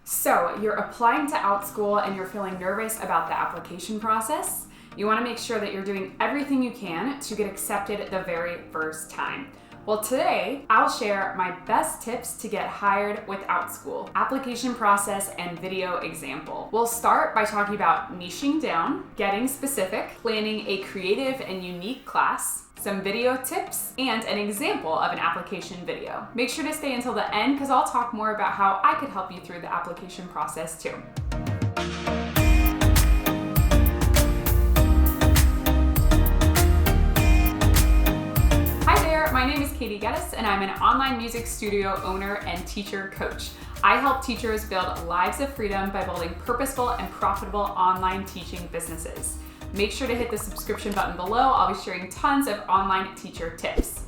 So you're applying to Outschool and you're feeling nervous about the application process. You want to make sure that you're doing everything you can to get accepted the very first time. Well, today I'll share my best tips to get hired with Outschool, application process and video example. We'll start by talking about niching down, getting specific, planning a creative and unique class, some video tips, and an example of an application video. Make sure to stay until the end because I'll talk more about how I could help you through the application process too. My name is Gettys, and I'm an online music studio owner and teacher coach. I help teachers build lives of freedom by building purposeful and profitable online teaching businesses. Make sure to hit the subscription button below. I'll be sharing tons of online teacher tips.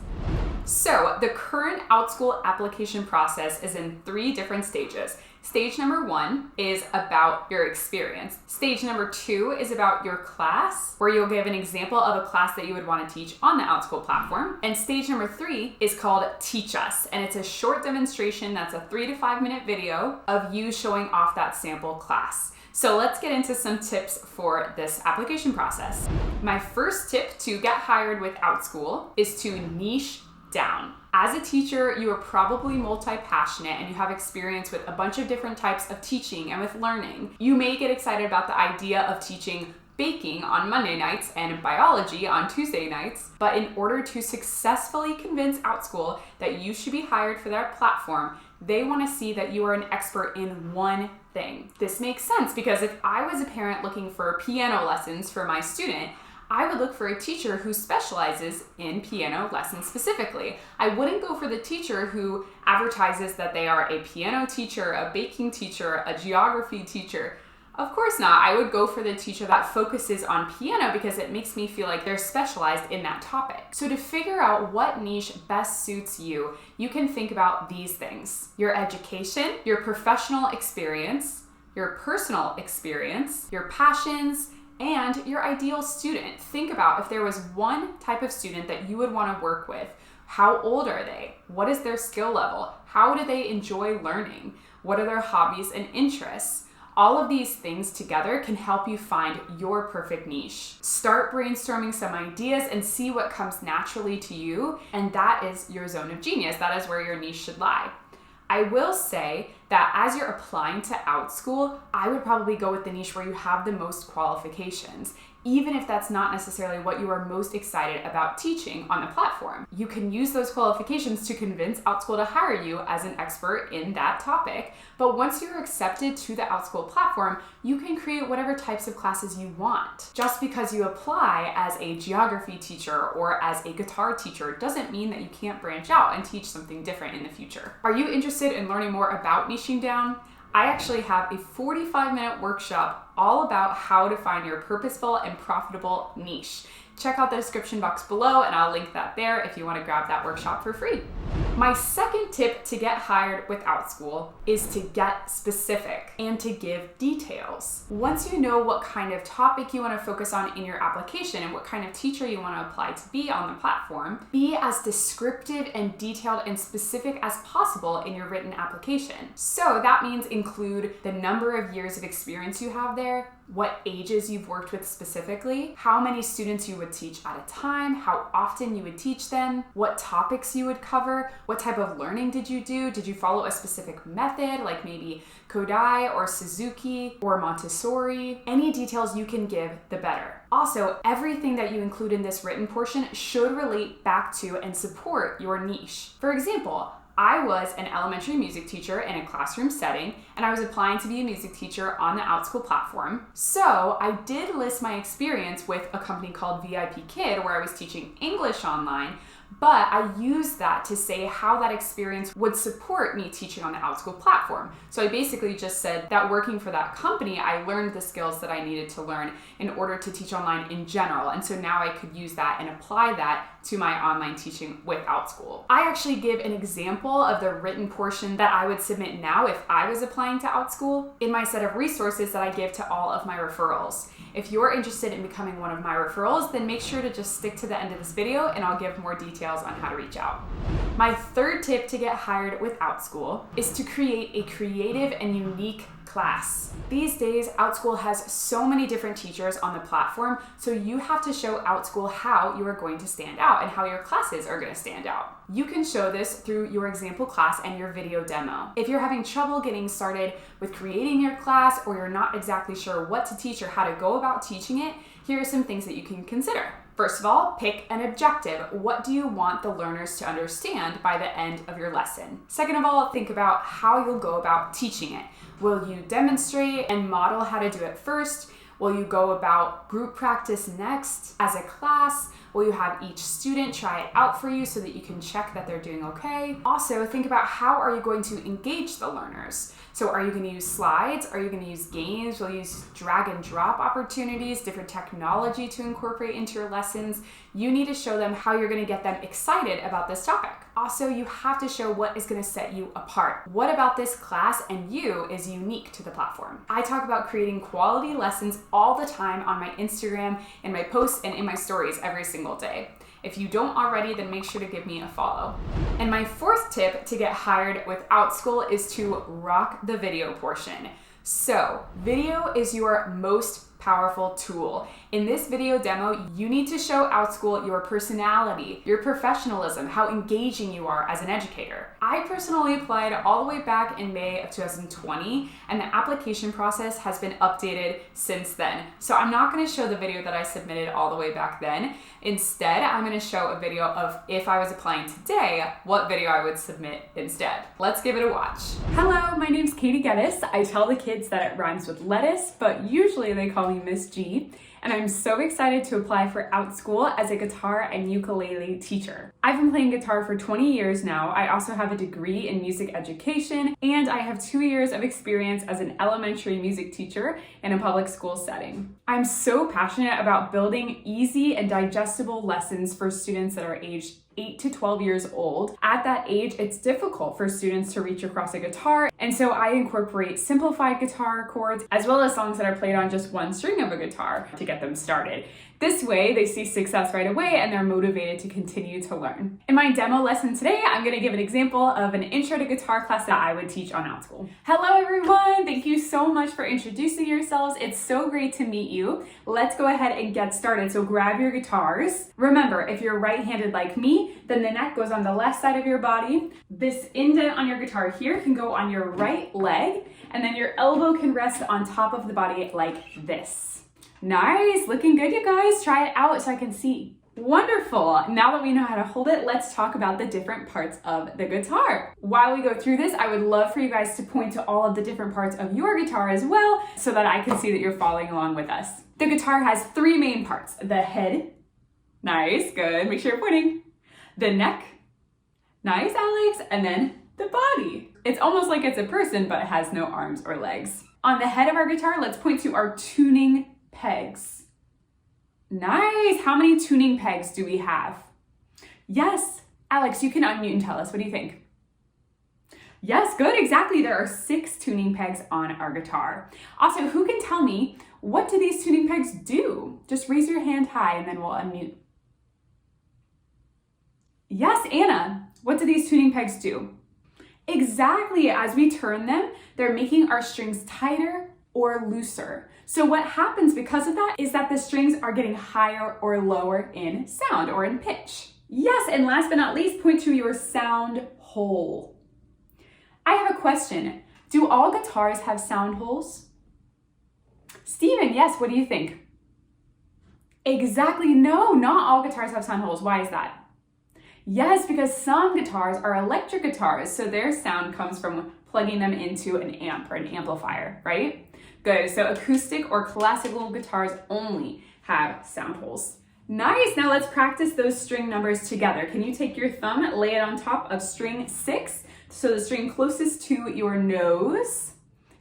So the current Outschool application process is in 3 different stages. Stage number 1 is about your experience. Stage number 2 is about your class, where you'll give an example of a class that you would want to teach on the Outschool platform. And stage number 3 is called Teach Us, and it's a short demonstration that's a 3 to 5 minute video of you showing off that sample class. So let's get into some tips for this application process. My first tip to get hired with Outschool is to niche down. As a teacher, you are probably multi-passionate and you have experience with a bunch of different types of teaching and with learning. You may get excited about the idea of teaching baking on Monday nights and biology on Tuesday nights, but in order to successfully convince Outschool that you should be hired for their platform, they want to see that you are an expert in one thing. This makes sense because if I was a parent looking for piano lessons for my student, I would look for a teacher who specializes in piano lessons specifically. I wouldn't go for the teacher who advertises that they are a piano teacher, a baking teacher, a geography teacher. Of course not. I would go for the teacher that focuses on piano because it makes me feel like they're specialized in that topic. So to figure out what niche best suits you, you can think about these things: your education, your professional experience, your personal experience, your passions, and your ideal student. Think about if there was one type of student that you would want to work with. How old are they? What is their skill level? How do they enjoy learning? What are their hobbies and interests? All of these things together can help you find your perfect niche. Start brainstorming some ideas and see what comes naturally to you, and that is your zone of genius. That is where your niche should lie. I will say that as you're applying to Outschool, I would probably go with the niche where you have the most qualifications, even if that's not necessarily what you are most excited about teaching on the platform. You can use those qualifications to convince Outschool to hire you as an expert in that topic, but once you're accepted to the Outschool platform, you can create whatever types of classes you want. Just because you apply as a geography teacher or as a guitar teacher doesn't mean that you can't branch out and teach something different in the future. Are you interested in learning more about niching down? I actually have a 45-minute workshop all about how to find your purposeful and profitable niche. Check out the description box below and I'll link that there if you want to grab that workshop for free. My second tip to get hired with Outschool is to get specific and to give details. Once you know what kind of topic you want to focus on in your application and what kind of teacher you want to apply to be on the platform, be as descriptive and detailed and specific as possible in your written application. So that means include the number of years of experience you have there, what ages you've worked with specifically, how many students you would teach at a time, how often you would teach them, what topics you would cover, what type of learning did you do? Did you follow a specific method like maybe Kodai or Suzuki or Montessori? Any details you can give, the better. Also, everything that you include in this written portion should relate back to and support your niche. For example, I was an elementary music teacher in a classroom setting, and I was applying to be a music teacher on the Outschool platform. So I did list my experience with a company called VIP Kid, where I was teaching English online, but I used that to say how that experience would support me teaching on the Outschool platform. So I basically just said that working for that company, I learned the skills that I needed to learn in order to teach online in general. And so now I could use that and apply that to my online teaching with Outschool. I actually give an example of the written portion that I would submit now if I was applying to Outschool in my set of resources that I give to all of my referrals. If you're interested in becoming one of my referrals, then make sure to just stick to the end of this video and I'll give more details details on how to reach out. My third tip to get hired with Outschool is to create a creative and unique class. These days, Outschool has so many different teachers on the platform, so you have to show Outschool how you are going to stand out and how your classes are going to stand out. You can show this through your example class and your video demo. If you're having trouble getting started with creating your class, or you're not exactly sure what to teach or how to go about teaching it, here are some things that you can consider. First of all, pick an objective. What do you want the learners to understand by the end of your lesson? Second of all, think about how you'll go about teaching it. Will you demonstrate and model how to do it first? Will you go about group practice next as a class? Will you have each student try it out for you so that you can check that they're doing okay? Also, think about how are you going to engage the learners? So are you going to use slides? Are you going to use games? Will you use drag and drop opportunities, different technology to incorporate into your lessons? You need to show them how you're going to get them excited about this topic. Also, you have to show what is going to set you apart. What about this class and you is unique to the platform? I talk about creating quality lessons all the time on my Instagram, in my posts, and in my stories every single day. If you don't already, then make sure to give me a follow. And my fourth tip to get hired with Outschool is to rock the video portion. So, video is your most powerful tool. In this video demo, you need to show Outschool your personality, your professionalism, how engaging you are as an educator. I personally applied all the way back in May of 2020, and the application process has been updated since then. So I'm not going to show the video that I submitted all the way back then. Instead, I'm going to show a video of if I was applying today, what video I would submit instead. Let's give it a watch. Hello, my name's Gettys. I tell the kids that it rhymes with lettuce, but usually they call me Miss G, and I'm so excited to apply for Outschool as a guitar and ukulele teacher. I've been playing guitar for 20 years now. I also have a degree in music education, and I have 2 years of experience as an elementary music teacher in a public school setting. I'm so passionate about building easy and digestible lessons for students that are aged 8 to 12 years old. At that age, it's difficult for students to reach across a guitar, and so I incorporate simplified guitar chords as well as songs that are played on just one string of a guitar to get them started. This way, they see success right away and they're motivated to continue to learn. In my demo lesson today, I'm going to give an example of an intro to guitar class that I would teach on Outschool. Hello everyone! Thank you so much for introducing yourselves. It's so great to meet you. Let's go ahead and get started. So grab your guitars. Remember, if you're right-handed like me, then the neck goes on the left side of your body. This indent on your guitar here can go on your right leg, and then your elbow can rest on top of the body like this. Nice, looking good, you guys. Try it out so I can see. Wonderful. Now that we know how to hold it, let's talk about the different parts of the guitar. While we go through this, I would love for you guys to point to all of the different parts of your guitar as well, so that I can see that you're following along with us. The guitar has 3 main parts. The head. Nice, good. Make sure you're pointing. The neck. Nice, Alex. And then the body. It's almost like it's a person, but it has no arms or legs. On the head of our guitar, let's point to our tuning pegs. Nice. How many tuning pegs do we have? Yes. Alex, you can unmute and tell us. What do you think? Yes, good. Exactly. There are 6 tuning pegs on our guitar. Also, who can tell me, what do these tuning pegs do? Just raise your hand high and then we'll unmute. Yes, Anna. What do these tuning pegs do? Exactly. As we turn them, they're making our strings tighter or looser. So what happens because of that is that the strings are getting higher or lower in sound or in pitch. Yes, and last but not least, point to your sound hole. I have a question. Do all guitars have sound holes? Steven, yes, what do you think? Exactly, no, not all guitars have sound holes. Why is that? Yes, because some guitars are electric guitars, so their sound comes from plugging them into an amp or an amplifier, right? Good, so acoustic or classical guitars only have sound holes. Nice, now let's practice those string numbers together. Can you take your thumb, lay it on top of string 6, so the string closest to your nose.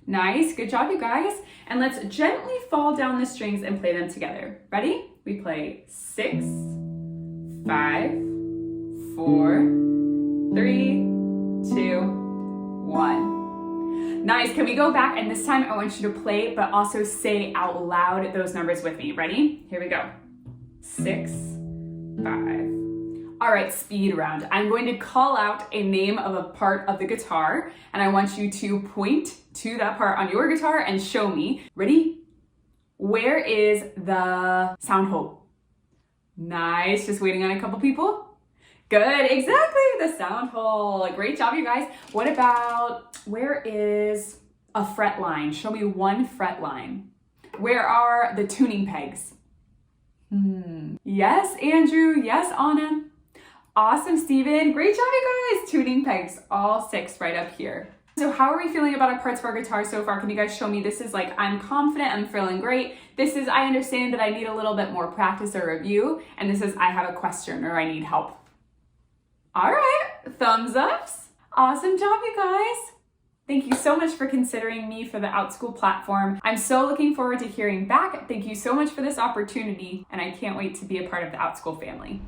Nice, good job you guys. And let's gently fall down the strings and play them together. Ready? We play 6, 5, 4, 3, 2, 1. Nice, can we go back? And this time I want you to play, but also say out loud those numbers with me. Ready? Here we go. 6, 5. All right, speed round. I'm going to call out a name of a part of the guitar, and I want you to point to that part on your guitar and show me. Ready? Where is the sound hole? Nice, just waiting on a couple people. Good, exactly, the sound hole. Great job, you guys. What about, where is a fret line? Show me one fret line. Where are the tuning pegs? Yes, Andrew, yes, Anna. Awesome, Steven. Great job, you guys. Tuning pegs, all 6 right up here. So how are we feeling about our parts of our guitar so far? Can you guys show me? This is like, I'm confident, I'm feeling great. This is, I understand that I need a little bit more practice or review. And this is, I have a question or I need help. All right, thumbs ups. Awesome job, you guys. Thank you so much for considering me for the Outschool platform. I'm so looking forward to hearing back. Thank you so much for this opportunity, and I can't wait to be a part of the Outschool family.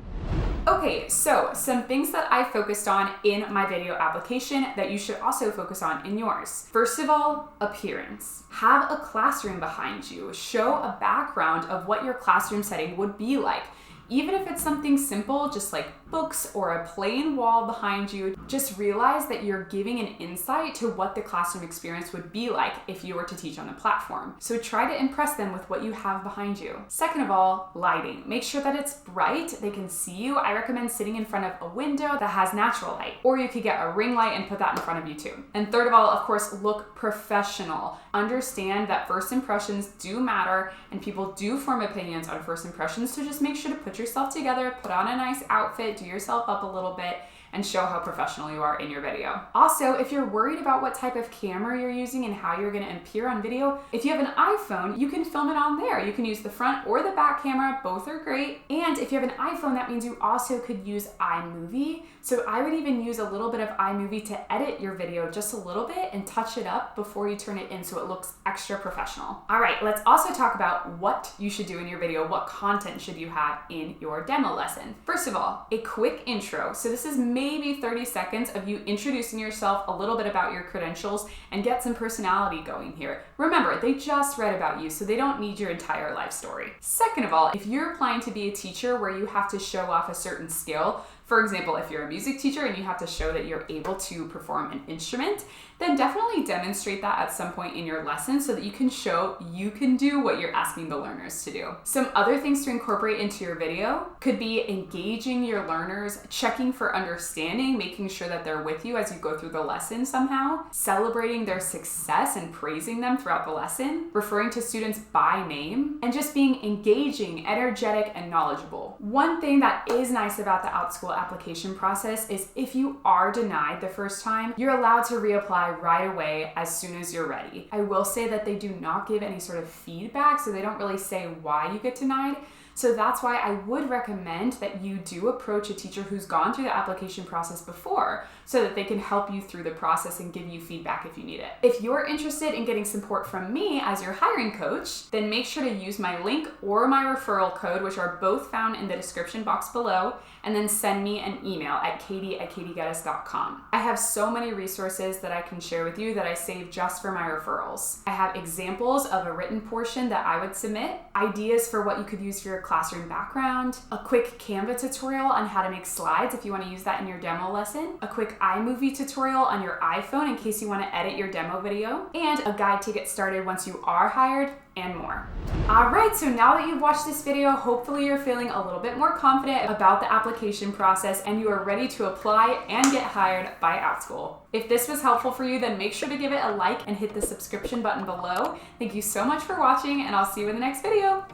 Okay, so some things that I focused on in my video application that you should also focus on in yours. First of all, appearance. Have a classroom behind you. Show a background of what your classroom setting would be like. Even if it's something simple, just like books or a plain wall behind you, just realize that you're giving an insight to what the classroom experience would be like if you were to teach on a platform. So try to impress them with what you have behind you. Second of all, lighting. Make sure that it's bright, they can see you. I recommend sitting in front of a window that has natural light, or you could get a ring light and put that in front of you too. And third of all, of course, look professional. Understand that first impressions do matter and people do form opinions on first impressions, so just make sure to put yourself together, put on a nice outfit, do yourself up a little bit, and show how professional you are in your video. Also, if you're worried about what type of camera you're using and how you're gonna appear on video, if you have an iPhone, you can film it on there. You can use the front or the back camera, both are great. And if you have an iPhone, that means you also could use iMovie. So I would even use a little bit of iMovie to edit your video just a little bit and touch it up before you turn it in so it looks extra professional. All right, let's also talk about what you should do in your video. What content should you have in your demo lesson? First of all, a quick intro. So this is maybe 30 seconds of you introducing yourself, a little bit about your credentials, and get some personality going here. Remember, they just read about you, so they don't need your entire life story. Second of all, if you're applying to be a teacher where you have to show off a certain skill, for example, if you're a music teacher and you have to show that you're able to perform an instrument, then definitely demonstrate that at some point in your lesson so that you can show you can do what you're asking the learners to do. Some other things to incorporate into your video could be engaging your learners, checking for understanding, making sure that they're with you as you go through the lesson somehow, celebrating their success and praising them throughout the lesson, referring to students by name, and just being engaging, energetic, and knowledgeable. One thing that is nice about the Outschool application process is if you are denied the first time, you're allowed to reapply right away as soon as you're ready. I will say that they do not give any sort of feedback, so they don't really say why you get denied. So that's why I would recommend that you do approach a teacher who's gone through the application process before so that they can help you through the process and give you feedback if you need it. If you're interested in getting support from me as your hiring coach, then make sure to use my link or my referral code, which are both found in the description box below, and then send me an email at katie@katiegettys.com. I have so many resources that I can share with you that I save just for my referrals. I have examples of a written portion that I would submit, ideas for what you could use for your classroom background, a quick Canva tutorial on how to make slides if you want to use that in your demo lesson, a quick iMovie tutorial on your iPhone in case you want to edit your demo video, and a guide to get started once you are hired, and more. All right, so now that you've watched this video, hopefully you're feeling a little bit more confident about the application process and you are ready to apply and get hired by Outschool. If this was helpful for you, then make sure to give it a like and hit the subscription button below. Thank you so much for watching, and I'll see you in the next video.